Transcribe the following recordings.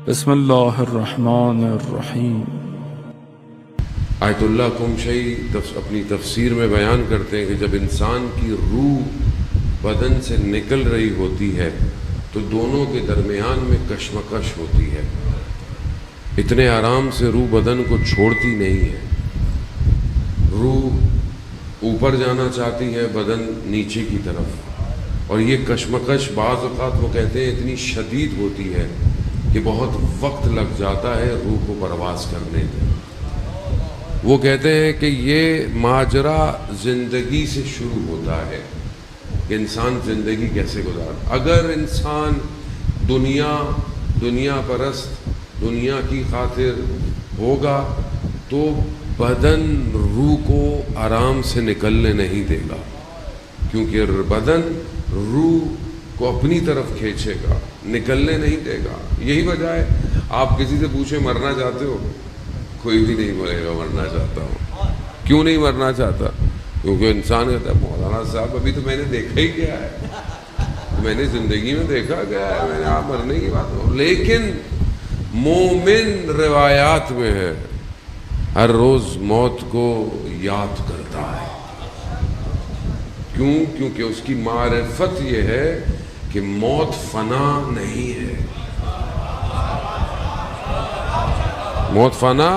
بسم اللہ الرحمن الرحیم۔ آیت اللہ قمشی اپنی تفسیر میں بیان کرتے ہیں کہ جب انسان کی روح بدن سے نکل رہی ہوتی ہے تو دونوں کے درمیان میں کشمکش ہوتی ہے، اتنے آرام سے روح بدن کو چھوڑتی نہیں ہے، روح اوپر جانا چاہتی ہے، بدن نیچے کی طرف، اور یہ کشمکش بعض اوقات وہ کہتے ہیں اتنی شدید ہوتی ہے کہ بہت وقت لگ جاتا ہے روح کو پرواز کرنے میں۔ وہ کہتے ہیں کہ یہ ماجرا زندگی سے شروع ہوتا ہے کہ انسان زندگی کیسے گزار۔ اگر انسان دنیا پرست، دنیا کی خاطر ہوگا تو بدن روح کو آرام سے نکلنے نہیں دے گا، کیونکہ بدن روح کو اپنی طرف کھینچے گا، نکلنے نہیں دے گا۔ یہی وجہ ہے آپ کسی سے پوچھیں مرنا چاہتے ہو، کوئی بھی نہیں بولے گا مرنا چاہتا ہوں۔ کیوں نہیں مرنا چاہتا؟ کیونکہ انسان کہتا ہے مولانا صاحب ابھی تو میں نے دیکھا ہی کیا ہے، میں نے زندگی میں دیکھا کیا ہے، میں نے آپ مرنے کی بات ہو۔ لیکن مومن روایات میں ہے ہر روز موت کو یاد کرتا ہے۔ کیوں؟ کیونکہ اس کی معرفت یہ ہے کہ موت فنا نہیں ہے۔ موت فنا،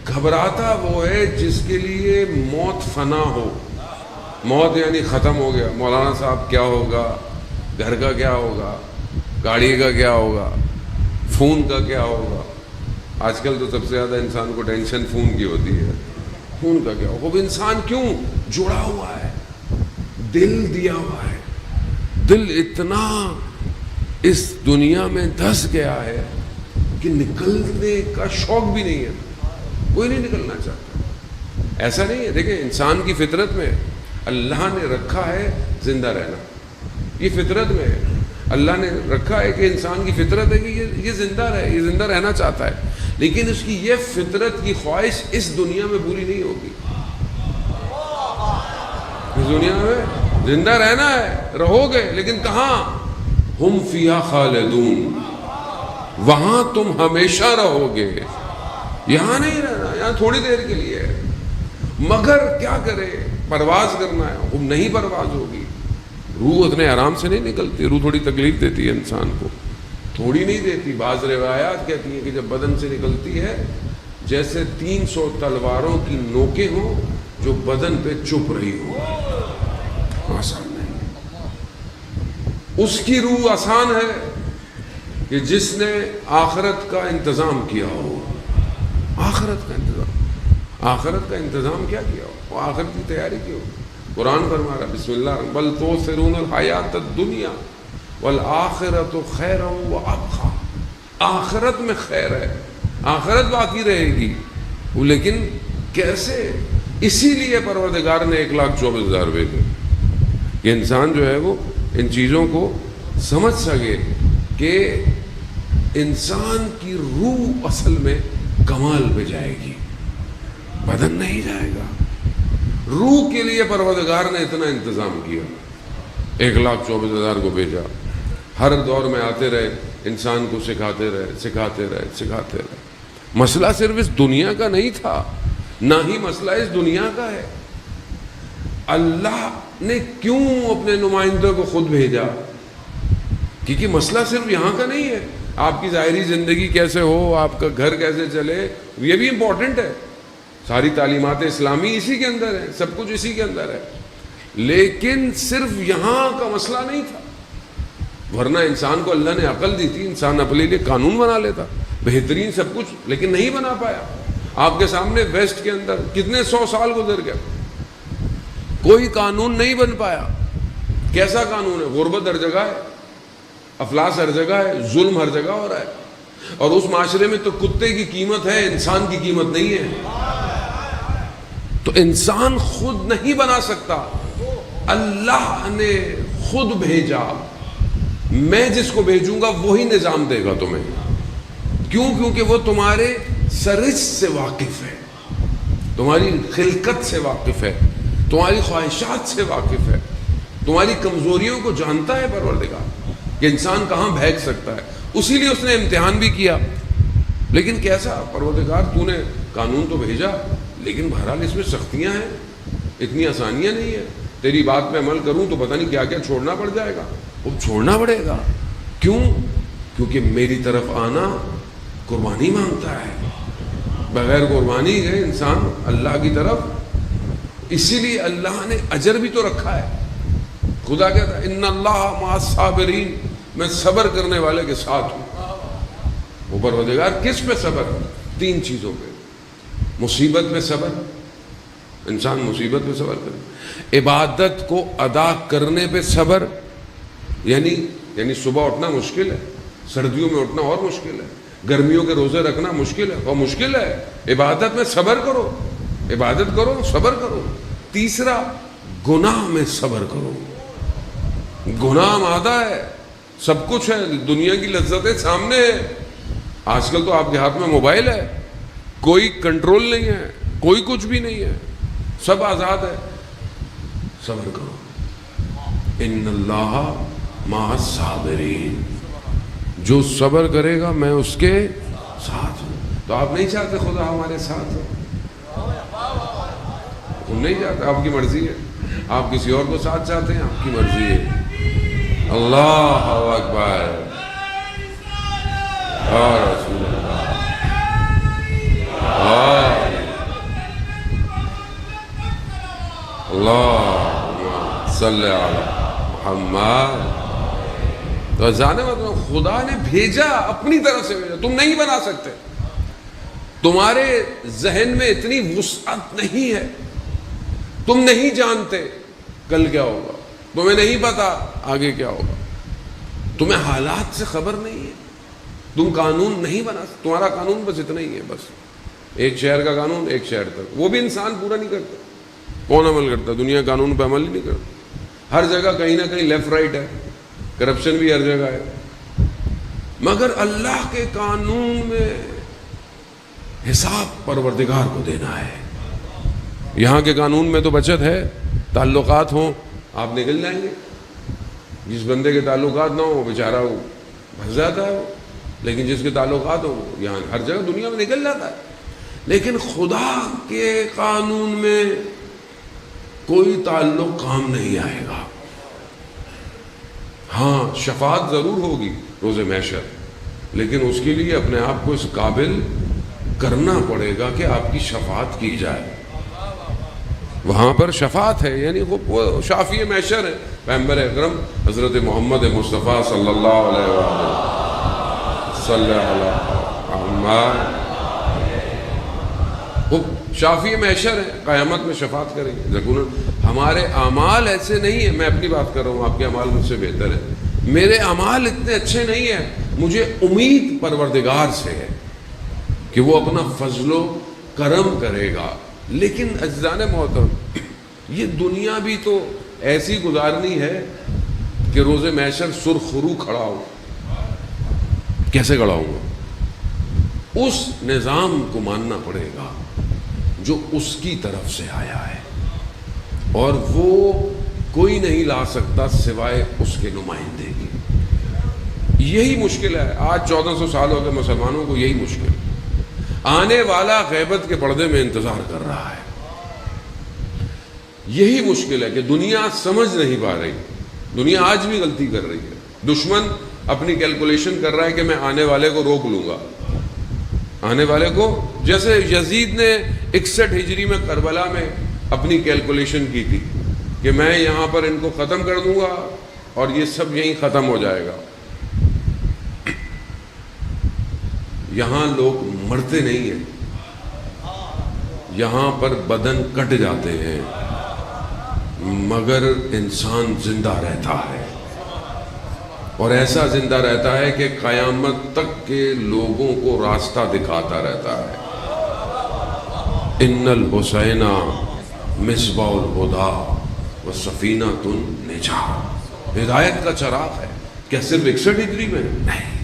گھبراتا وہ ہے جس کے لیے موت فنا ہو۔ موت یعنی ختم ہو گیا، مولانا صاحب کیا ہوگا، گھر کا کیا ہوگا، گاڑی کا کیا ہوگا، فون کا کیا ہوگا۔ آج کل تو سب سے زیادہ انسان کو ٹینشن فون کی ہوتی ہے، فون کا کیا ہوگا۔ وہ انسان کیوں جڑا ہوا ہے، دل دیا ہوا ہے، دل اتنا اس دنیا میں دھس گیا ہے کہ نکلنے کا شوق بھی نہیں ہے، کوئی نہیں نکلنا چاہتا۔ ایسا نہیں ہے، دیکھیں انسان کی فطرت میں اللہ نے رکھا ہے زندہ رہنا، یہ فطرت میں ہے، اللہ نے رکھا ہے کہ انسان کی فطرت ہے کہ یہ زندہ رہے، یہ زندہ رہنا چاہتا ہے، لیکن اس کی یہ فطرت کی خواہش اس دنیا میں پوری نہیں ہوگی۔ اس دنیا میں زندہ رہنا ہے، رہو گے، لیکن کہاں؟ ہم فیہا خالدون، وہاں تم ہمیشہ رہو گے، یہاں نہیں رہنا، یہاں تھوڑی دیر کے لیے ہے۔ مگر کیا کرے، پرواز کرنا ہے، وہ نہیں پرواز ہوگی۔ روح اتنے آرام سے نہیں نکلتی، روح تھوڑی تکلیف دیتی ہے انسان کو، تھوڑی نہیں دیتی۔ بعض روایات کہتی ہیں کہ جب بدن سے نکلتی ہے جیسے 300 تلواروں کی نوکیں ہوں جو بدن پہ چپ رہی ہوں، آسان نہیں۔ اس کی روح آسان ہے کہ جس نے آخرت کا انتظام کیا ہو، آخرت کا انتظام کیا کیا ہو، وہ آخرت کی تیاری کی ہو۔ قرآن فرما رہا بسم اللہ بل تؤثرون الحیات الدنیا والآخرۃ خیر وابقیٰ، آخرت میں خیر ہے، آخرت باقی رہے گی، لیکن کیسے؟ اسی لیے پروردگار نے 1,24,000 بھیجے کہ انسان جو ہے وہ ان چیزوں کو سمجھ سکے کہ انسان کی روح اصل میں کمال پہ جائے گی، بدن نہیں جائے گا۔ روح کے لیے پروردگار نے اتنا انتظام کیا، 1,24,000 کو بھیجا، ہر دور میں آتے رہے، انسان کو سکھاتے رہے۔ مسئلہ صرف اس دنیا کا نہیں تھا، نہ ہی مسئلہ اس دنیا کا ہے۔ اللہ نے کیوں اپنے نمائندوں کو خود بھیجا؟ کیونکہ مسئلہ صرف یہاں کا نہیں ہے، آپ کی ظاہری زندگی کیسے ہو، آپ کا گھر کیسے چلے، یہ بھی امپورٹنٹ ہے۔ ساری تعلیمات اسلامی اسی کے اندر ہے، سب کچھ اسی کے اندر ہے، لیکن صرف یہاں کا مسئلہ نہیں تھا۔ ورنہ انسان کو اللہ نے عقل دی تھی، انسان اپنے لیے قانون بنا لیتا، بہترین سب کچھ، لیکن نہیں بنا پایا۔ آپ کے سامنے ویسٹ کے اندر کتنے 100 سال گزر گئے، کوئی قانون نہیں بن پایا۔ کیسا قانون ہے؟ غربت ہر جگہ ہے، افلاس ہر جگہ ہے، ظلم ہر جگہ ہو رہا ہے، اور اس معاشرے میں تو کتے کی قیمت ہے، انسان کی قیمت نہیں ہے۔ تو انسان خود نہیں بنا سکتا، اللہ نے خود بھیجا۔ میں جس کو بھیجوں گا وہی نظام دے گا تمہیں۔ کیوں؟ کیونکہ وہ تمہارے سرشت سے واقف ہے، تمہاری خلقت سے واقف ہے، تمہاری خواہشات سے واقف ہے، تمہاری کمزوریوں کو جانتا ہے پروردگار کہ انسان کہاں بھیگ سکتا ہے۔ اسی لیے اس نے امتحان بھی کیا. لیکن کیسا پروردگار تو نے قانون تو بھیجا لیکن بہرحال اس میں سختیاں ہیں, اتنی آسانیاں نہیں ہیں. تیری بات پہ عمل کروں تو پتہ نہیں کیا کیا چھوڑنا پڑ جائے گا. وہ چھوڑنا پڑے گا. کیوں؟ کیونکہ میری طرف آنا قربانی مانگتا ہے. بغیر قربانی کے انسان اللہ کی طرف, اسی لیے اللہ نے اجر بھی تو رکھا ہے. خدا کہتا ہے ان اللہ مع الصابرین, میں صبر کرنے والے کے ساتھ ہوں. وہ پروردگار کس پہ صبر؟ 3 چیزوں پہ. مصیبت پہ صبر, انسان مصیبت پہ صبر کرے. عبادت کو ادا کرنے پہ صبر, یعنی صبح اٹھنا مشکل ہے, سردیوں میں اٹھنا اور مشکل ہے, گرمیوں کے روزے رکھنا مشکل ہے اور مشکل ہے. عبادت میں صبر کرو, عبادت کرو, صبر کرو. تیسرا, گناہ میں صبر کرو. گناہ مادہ ہے, سب کچھ ہے, دنیا کی لذتیں سامنے ہے. آج کل تو آپ کے ہاتھ میں موبائل ہے, کوئی کنٹرول نہیں ہے, کوئی کچھ بھی نہیں ہے, سب آزاد ہے. صبر کرو. ان اللہ مع الصابرین, جو صبر کرے گا میں اس کے ساتھ ہوں. تو آپ نہیں چاہتے خدا ہمارے ساتھ ہو؟ تم نہیں چاہتے, آپ کی مرضی ہے. آپ کسی اور کو ساتھ چاہتے ہیں, آپ کی مرضی ہے. اللہ اکبر. اور رسول اللہ اللہ صلی علی محمد. تو جانے مطلب خدا نے بھیجا, اپنی طرف سے بھیجا. تم نہیں بنا سکتے, تمہارے ذہن میں اتنی وسعت نہیں ہے, تم نہیں جانتے کل کیا ہوگا, تمہیں نہیں پتا آگے کیا ہوگا, تمہیں حالات سے خبر نہیں ہے, تم قانون نہیں بنا سکتے. تمہارا قانون بس اتنا ہی ہے, بس ایک شہر کا قانون ایک شہر تک. وہ بھی انسان پورا نہیں کرتا. کون عمل کرتا؟ دنیا قانون پہ عمل ہی نہیں کرتا. ہر جگہ کہیں نہ کہیں لیفٹ رائٹ ہے, کرپشن بھی ہر جگہ ہے. مگر اللہ کے قانون میں حساب پروردگار کو دینا ہے. یہاں کے قانون میں تو بچت ہے, تعلقات ہوں آپ نکل جائیں گے. جس بندے کے تعلقات نہ ہوں وہ بیچارہ وہ پھنس جاتا ہے, لیکن جس کے تعلقات ہوں یہاں ہر جگہ دنیا میں نکل جاتا ہے. لیکن خدا کے قانون میں کوئی تعلق کام نہیں آئے گا. ہاں شفاعت ضرور ہوگی روز محشر, لیکن اس کے لیے اپنے آپ کو اس قابل کرنا پڑے گا کہ آپ کی شفاعت کی جائے. وہاں پر شفاعت ہے, یعنی وہ شافی محشر ہے. پیغمبر اکرم حضرت محمد مصطفیٰ صلی اللہ علیہ وآلہ صلی اللہ علیہ, وہ شافی محشر ہے, قیامت میں شفاعت کریں گے. لیکن ہمارے اعمال ایسے نہیں ہیں. میں اپنی بات کر رہا ہوں, آپ کے اعمال مجھ سے بہتر ہیں. میرے اعمال اتنے اچھے نہیں ہیں. مجھے امید پروردگار سے ہے کہ وہ اپنا فضل و کرم کرے گا. لیکن عزیزان محترم, یہ دنیا بھی تو ایسی گزارنی ہے کہ روز محشر سرخرو کھڑا ہو. کیسے کھڑا ہوں گا؟ اس نظام کو ماننا پڑے گا جو اس کی طرف سے آیا ہے, اور وہ کوئی نہیں لا سکتا سوائے اس کے نمائندے کی. یہی مشکل ہے. آج 1400 سال ہو گئے مسلمانوں کو, یہی مشکل. آنے والا غیبت کے پردے میں انتظار کر رہا ہے. یہی مشکل ہے کہ دنیا سمجھ نہیں پا رہی. دنیا آج بھی غلطی کر رہی ہے. دشمن اپنی کیلکولیشن کر رہا ہے کہ میں آنے والے کو روک لوں گا. آنے والے کو, جیسے یزید نے 61 ہجری میں کربلا میں اپنی کیلکولیشن کی تھی کہ میں یہاں پر ان کو ختم کر دوں گا اور یہ سب یہیں ختم ہو جائے گا. یہاں لوگ مرتے نہیں ہیں, یہاں پر بدن کٹ جاتے ہیں, مگر انسان زندہ رہتا ہے. اور ایسا زندہ رہتا ہے کہ قیامت تک کے لوگوں کو راستہ دکھاتا رہتا ہے. ان الحسین مصباح الہدی و سفینۃ النجاۃ, ہدایت کا چراغ ہے. کیا صرف 61 ہجری میں؟ نہیں,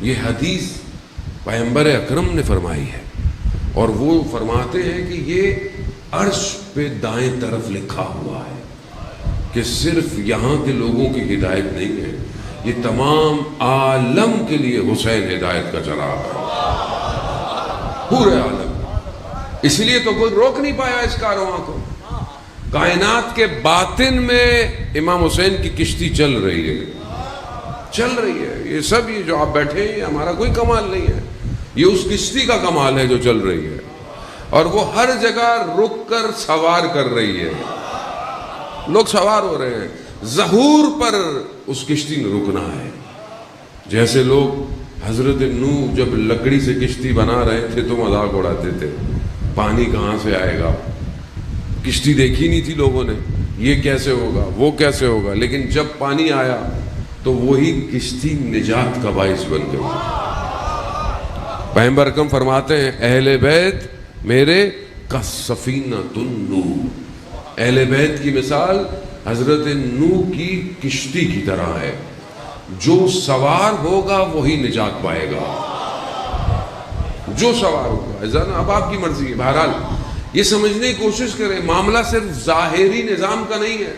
یہ حدیث پیغمبر اکرم نے فرمائی ہے, اور وہ فرماتے ہیں کہ یہ عرش پہ دائیں طرف لکھا ہوا ہے کہ صرف یہاں کے لوگوں کی ہدایت نہیں ہے, یہ تمام عالم کے لیے حسین ہدایت کا چراغ ہے، پورے عالم۔ اس لیے تو کوئی روک نہیں پایا اس کارواں کو۔ کائنات کے باطن میں امام حسین کی کشتی چل رہی ہے، چل رہی ہے۔ یہ سب یہ جو آپ بیٹھے ہیں، ہمارا کوئی کمال نہیں ہے، یہ اس کشتی کا کمال ہے جو چل رہی ہے، اور وہ ہر جگہ رک کر سوار کر رہی ہے۔ لوگ سوار ہو رہے ہیں، ظہور پر اس کشتی میں رکنا ہے۔ جیسے لوگ حضرت نوح جب لکڑی سے کشتی بنا رہے تھے تو مذاق اڑاتے تھے، پانی کہاں سے آئے گا، کشتی دیکھی نہیں تھی لوگوں نے، یہ کیسے ہوگا وہ کیسے ہوگا، لیکن جب پانی آیا تو وہی کشتی نجات کا باعث بن گئی۔ پیغمبر اکرم فرماتے ہیں اہل بیت میرے کالسفینۃ النوح، اہل بیت کی مثال حضرت نوح کی کشتی کی طرح ہے، جو سوار ہوگا وہی نجات پائے گا، جو سوار ہوگا۔ اب آپ کی مرضی ہے۔ بہرحال یہ سمجھنے کی کوشش کریں، معاملہ صرف ظاہری نظام کا نہیں ہے،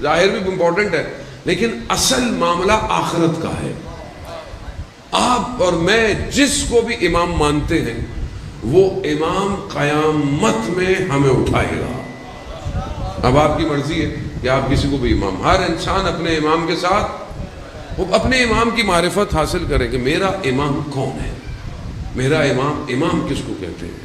ظاہر بھی امپورٹنٹ ہے، لیکن اصل معاملہ آخرت کا ہے۔ آپ اور میں جس کو بھی امام مانتے ہیں وہ امام قیامت میں ہمیں اٹھائے گا۔ اب آپ کی مرضی ہے کہ آپ کسی کو بھی امام، ہر انسان اپنے امام کے ساتھ وہ اپنے امام کی معرفت حاصل کرے کہ میرا امام کون ہے، میرا امام کس کو کہتے ہیں۔